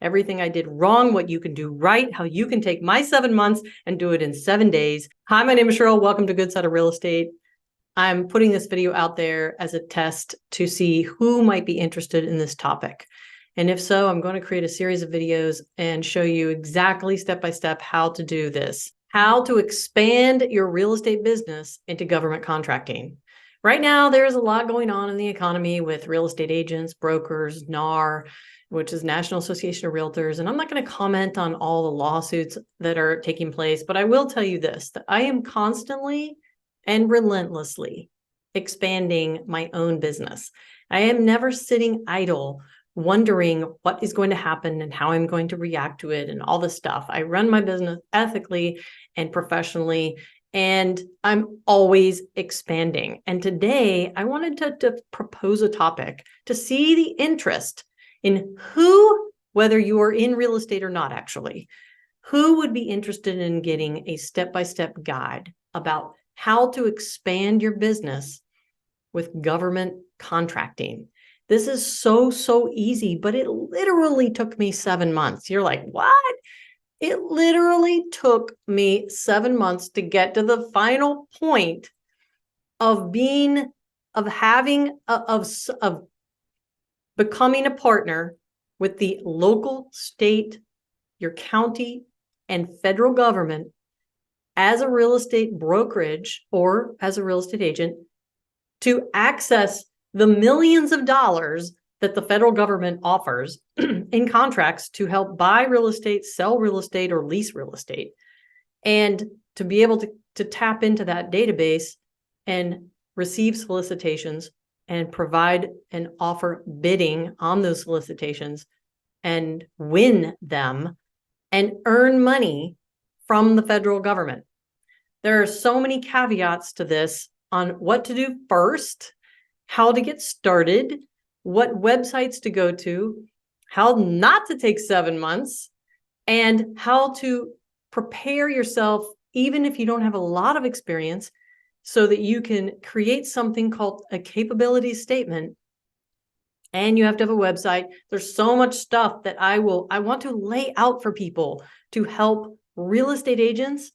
everything I did wrong, what you can do right, how you can take my 7 months and do it in 7 days. Hi, my name is Cheryl. Welcome to Good Side of Real Estate. I'm putting this video out there as a test to see who might be interested in this topic. And if so, I'm going to create a series of videos and show you exactly step-by-step how to do this, how to expand your real estate business into government contracting. Right now, there's a lot going on in the economy with real estate agents, brokers, NAR, which is National Association of Realtors. And I'm not going to comment on all the lawsuits that are taking place, but I will tell you this, that I am constantly and relentlessly expanding my own business. I am never sitting idle wondering what is going to happen and how I'm going to react to it and all this stuff. I run my business ethically and professionally, and I'm always expanding. And today I wanted to propose a topic to see the interest in who, whether you are in real estate or not actually, who would be interested in getting a step-by-step guide about how to expand your business with government contracting. This is so easy, but it literally took me 7 months. You're like, what? It literally took me 7 months to get to the final point of becoming a partner with the local, state, your county, and federal government as a real estate brokerage or as a real estate agent to access the millions of dollars that the federal government offers in contracts to help buy real estate, sell real estate, or lease real estate. And to be able to tap into that database and receive solicitations and provide and offer bidding on those solicitations and win them and earn money from the federal government. There are so many caveats to this on what to do first, how to get started, what websites to go to, how not to take 7 months, and how to prepare yourself, even if you don't have a lot of experience, so that you can create something called a capability statement. And you have to have a website. There's so much stuff that I want to lay out for people to help real estate agents.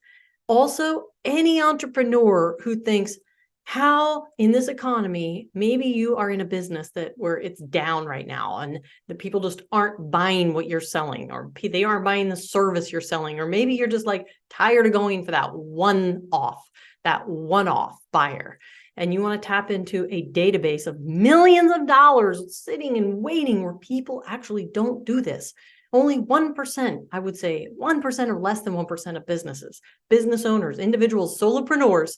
Also, any entrepreneur who thinks, how in this economy, maybe you are in a business where it's down right now and the people just aren't buying what you're selling, or they aren't buying the service you're selling, or maybe you're just like tired of going for that one-off buyer. And you want to tap into a database of millions of dollars sitting and waiting where people actually don't do this. Only 1%, I would say 1% or less than 1% of businesses, business owners, individuals, solopreneurs,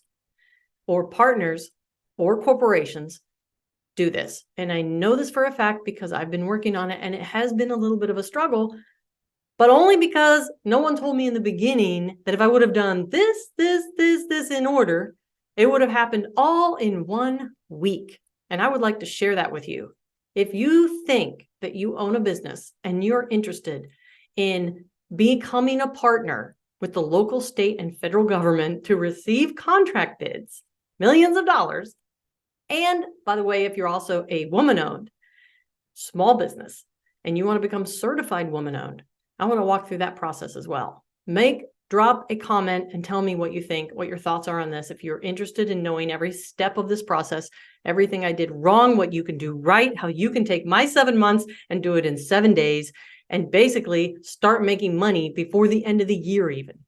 or partners or corporations do this. And I know this for a fact because I've been working on it, and it has been a little bit of a struggle, but only because no one told me in the beginning that if I would have done this in order, it would have happened all in 1 week. And I would like to share that with you. If you think that you own a business and you're interested in becoming a partner with the local, state, and federal government to receive contract bids, millions of dollars, and by the way, if you're also a woman-owned small business and you want to become certified woman-owned, I want to walk through that process as well. Drop a comment and tell me what you think, what your thoughts are on this. If you're interested in knowing every step of this process, everything I did wrong, what you can do right, how you can take my 7 months and do it in 7 days, and basically start making money before the end of the year even.